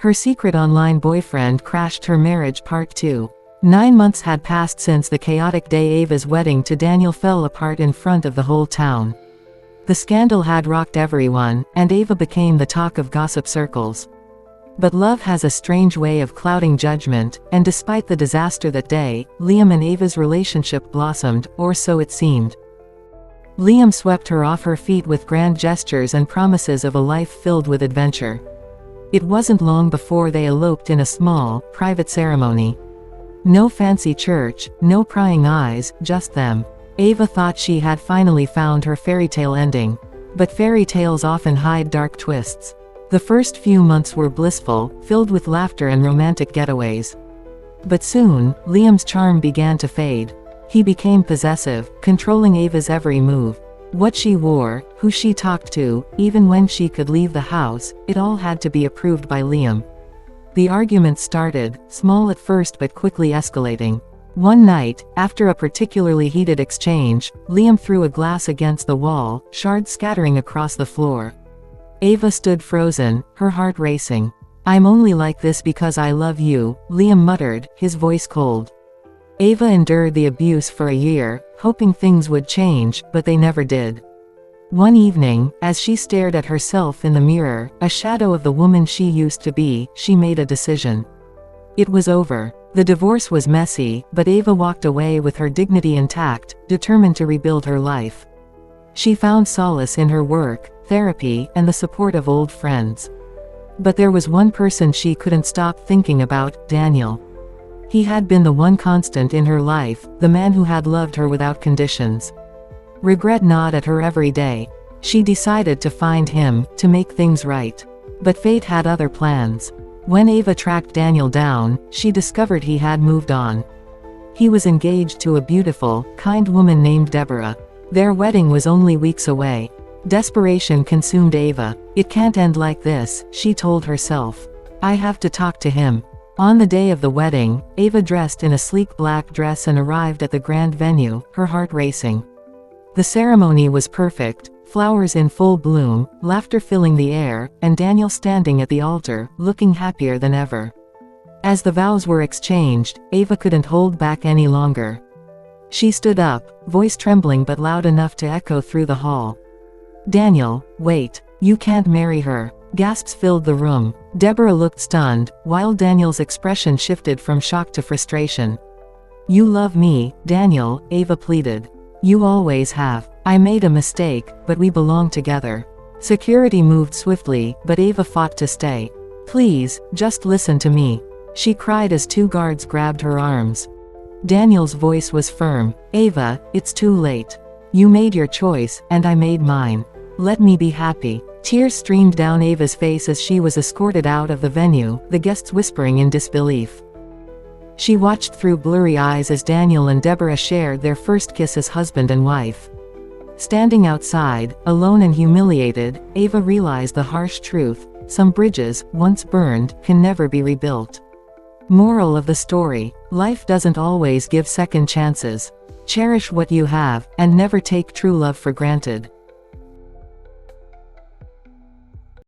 Her secret online boyfriend crashed her marriage. Part 2. 9 months had passed since the chaotic day Ava's wedding to Daniel fell apart in front of the whole town. The scandal had rocked everyone, and Ava became the talk of gossip circles. But love has a strange way of clouding judgment, and despite the disaster that day, Liam and Ava's relationship blossomed, or so it seemed. Liam swept her off her feet with grand gestures and promises of a life filled with adventure. It wasn't long before they eloped in a small, private ceremony. No fancy church, no prying eyes, just them. Ava thought she had finally found her fairy tale ending. But fairy tales often hide dark twists. The first few months were blissful, filled with laughter and romantic getaways. But soon, Liam's charm began to fade. He became possessive, controlling Ava's every move. What she wore, who she talked to, even when she could leave the house, it all had to be approved by Liam. The arguments started, small at first but quickly escalating. One night, after a particularly heated exchange, Liam threw a glass against the wall, shards scattering across the floor. Ava stood frozen, her heart racing. "I'm only like this because I love you," Liam muttered, his voice cold. Ava endured the abuse for a year, hoping things would change, but they never did. One evening, as she stared at herself in the mirror, a shadow of the woman she used to be, she made a decision. It was over. The divorce was messy, but Ava walked away with her dignity intact, determined to rebuild her life. She found solace in her work, therapy, and the support of old friends. But there was one person she couldn't stop thinking about: Daniel. He had been the one constant in her life, the man who had loved her without conditions. Regret gnawed at her every day. She decided to find him, to make things right. But fate had other plans. When Ava tracked Daniel down, she discovered he had moved on. He was engaged to a beautiful, kind woman named Deborah. Their wedding was only weeks away. Desperation consumed Ava. "It can't end like this," she told herself. "I have to talk to him." On the day of the wedding, Ava dressed in a sleek black dress and arrived at the grand venue, her heart racing. The ceremony was perfect, flowers in full bloom, laughter filling the air, and Daniel standing at the altar, looking happier than ever. As the vows were exchanged, Ava couldn't hold back any longer. She stood up, voice trembling but loud enough to echo through the hall. "Daniel, wait. You can't marry her." Gasps filled the room. Deborah looked stunned, while Daniel's expression shifted from shock to frustration. "You love me, Daniel," Ava pleaded. "You always have. I made a mistake, but we belong together." Security moved swiftly, but Ava fought to stay. "Please, just listen to me," she cried as two guards grabbed her arms. Daniel's voice was firm. "Ava, it's too late. You made your choice, and I made mine. Let me be happy." Tears streamed down Ava's face as she was escorted out of the venue, the guests whispering in disbelief. She watched through blurry eyes as Daniel and Deborah shared their first kiss as husband and wife. Standing outside, alone and humiliated, Ava realized the harsh truth: some bridges, once burned, can never be rebuilt. Moral of the story: life doesn't always give second chances. Cherish what you have, and never take true love for granted.